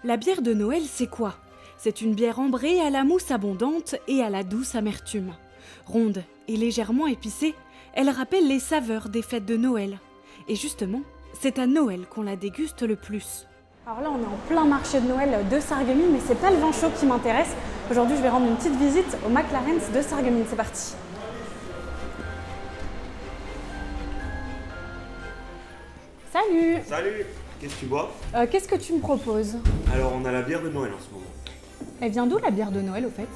La bière de Noël, c'est quoi? C'est une bière ambrée à la mousse abondante et à la douce amertume. Ronde et légèrement épicée, elle rappelle les saveurs des fêtes de Noël. Et justement, c'est à Noël qu'on la déguste le plus. Alors là, on est en plein marché de Noël de Sarreguemines, mais c'est pas le vin chaud qui m'intéresse. Aujourd'hui, je vais rendre une petite visite au McLaren's de Sarreguemines. C'est parti. Salut! Salut! Qu'est-ce que tu bois? Qu'est-ce que tu me proposes? Alors, on a la bière de Noël en ce moment. Elle vient d'où la bière de Noël au fait?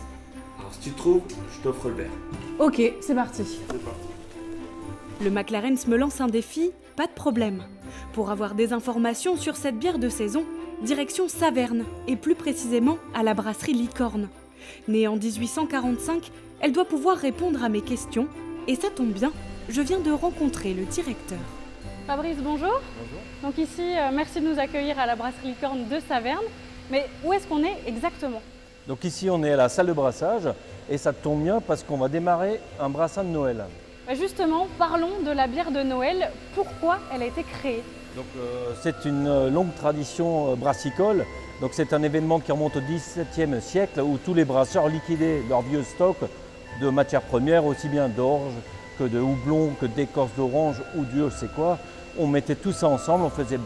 Alors, si tu te trouves, je t'offre le verre. Ok, c'est parti. C'est parti. Le McLaren's me lance un défi, pas de problème. Pour avoir des informations sur cette bière de saison, direction Saverne, et plus précisément à la brasserie Licorne. Née en 1845, elle doit pouvoir répondre à mes questions, et ça tombe bien, je viens de rencontrer le directeur. Fabrice, bonjour. Bonjour. Donc ici, merci de nous accueillir à la brasserie Licorne de Saverne. Mais où est-ce qu'on est exactement? Donc ici on est à la salle de brassage et ça tombe bien parce qu'on va démarrer un brassin de Noël. Justement, parlons de la bière de Noël. Pourquoi elle a été créée? Donc c'est une longue tradition brassicole. Donc c'est un événement qui remonte au XVIIe siècle où tous les brasseurs liquidaient leur vieux stock de matières premières, aussi bien d'orge que de houblon, que d'écorce d'orange ou Dieu sait quoi. On mettait tout ça ensemble, on faisait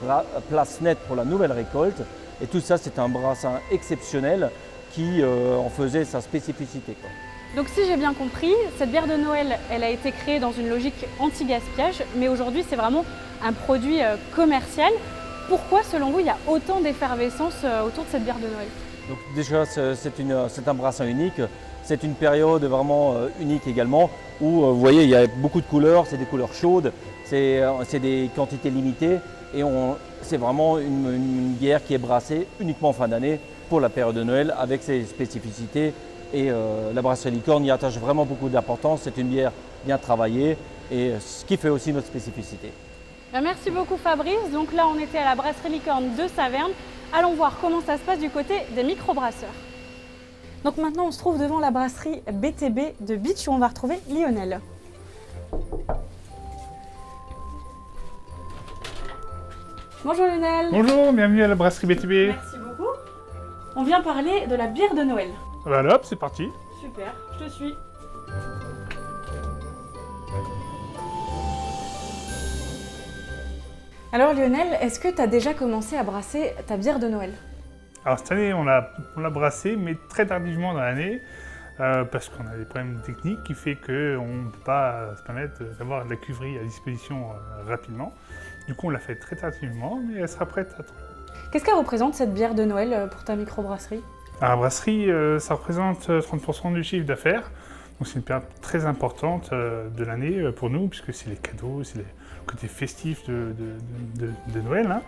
place nette pour la nouvelle récolte. Et tout ça, c'est un brassin exceptionnel qui en faisait sa spécificité, quoi. Donc si j'ai bien compris, cette bière de Noël, elle a été créée dans une logique anti-gaspillage, mais aujourd'hui c'est vraiment un produit commercial. Pourquoi, selon vous, il y a autant d'effervescence autour de cette bière de Noël? Donc déjà, c'est un brassin unique. C'est une période vraiment unique également où, vous voyez, il y a beaucoup de couleurs, c'est des couleurs chaudes, c'est des quantités limitées et c'est vraiment une bière qui est brassée uniquement en fin d'année pour la période de Noël avec ses spécificités. Et la brasserie Licorne y attache vraiment beaucoup d'importance. C'est une bière bien travaillée et ce qui fait aussi notre spécificité. Merci beaucoup Fabrice. Donc là, on était à la brasserie Licorne de Saverne. Allons voir comment ça se passe du côté des microbrasseurs. Donc maintenant, on se trouve devant la brasserie BTB de Beach où on va retrouver Lionel. Bonjour Lionel. Bonjour, bienvenue à la brasserie BTB. Merci beaucoup. On vient parler de la bière de Noël. Voilà, hop, c'est parti. Super, je te suis. Alors Lionel, est-ce que tu as déjà commencé à brasser ta bière de Noël? Alors cette année, on l'a brassé, mais très tardivement dans l'année, parce qu'on a des problèmes techniques qui fait qu'on ne peut pas se permettre d'avoir de la cuverie à disposition rapidement. Du coup, on l'a fait très tardivement, mais elle sera prête à temps. Qu'est-ce qu'elle représente cette bière de Noël pour ta microbrasserie? Alors, la brasserie, ça représente 30% du chiffre d'affaires. Donc c'est une période très importante de l'année pour nous, puisque c'est les cadeaux, c'est le côté festif de Noël. Hein.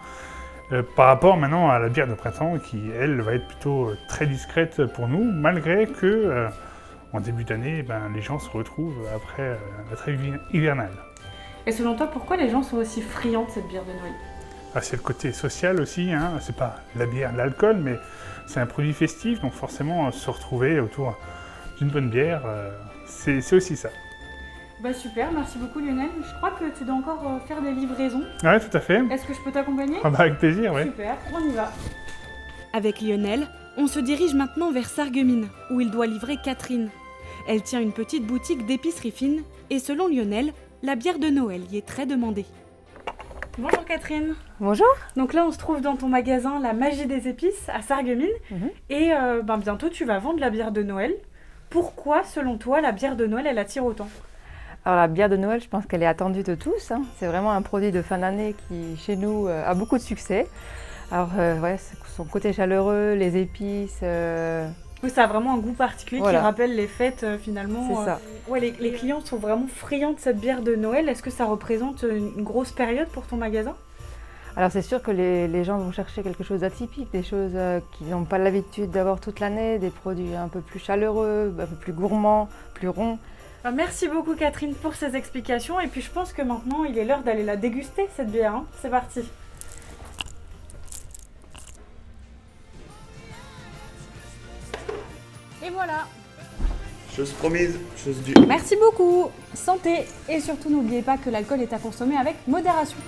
Par rapport maintenant à la bière de printemps, qui, elle, va être plutôt très discrète pour nous, malgré que en début d'année, les gens se retrouvent après la trêve hivernale. Et selon toi, pourquoi les gens sont aussi friands de cette bière de Noël? C'est le côté social aussi, hein. C'est pas la bière, l'alcool, mais c'est un produit festif, donc forcément se retrouver autour d'une bonne bière, c'est aussi ça. Super, merci beaucoup Lionel. Je crois que tu dois encore faire des livraisons. Oui, tout à fait. Est-ce que je peux t'accompagner? Avec plaisir, oui. Super, on y va. Avec Lionel, on se dirige maintenant vers Sarreguemines, où il doit livrer Catherine. Elle tient une petite boutique d'épicerie fine, et selon Lionel, la bière de Noël y est très demandée. Bonjour Catherine. Bonjour. Donc là, on se trouve dans ton magasin La Magie des Épices à Sarreguemines. Et bientôt, tu vas vendre la bière de Noël. Pourquoi, selon toi, la bière de Noël, elle attire autant? Alors la bière de Noël, je pense qu'elle est attendue de tous. Hein. C'est vraiment un produit de fin d'année qui, chez nous, a beaucoup de succès. Alors, son côté chaleureux, les épices... Oui, ça a vraiment un goût particulier qui rappelle les fêtes, finalement. C'est ça. Ouais, les clients sont vraiment friands de cette bière de Noël. Est-ce que ça représente une grosse période pour ton magasin? Alors c'est sûr que les gens vont chercher quelque chose d'atypique, des choses qu'ils n'ont pas l'habitude d'avoir toute l'année, des produits un peu plus chaleureux, un peu plus gourmands, plus ronds. Merci beaucoup Catherine pour ces explications. Et puis je pense que maintenant, il est l'heure d'aller la déguster, cette bière. Hein. C'est parti. Et voilà. Chose promise, chose due. Merci beaucoup. Santé. Et surtout, n'oubliez pas que l'alcool est à consommer avec modération.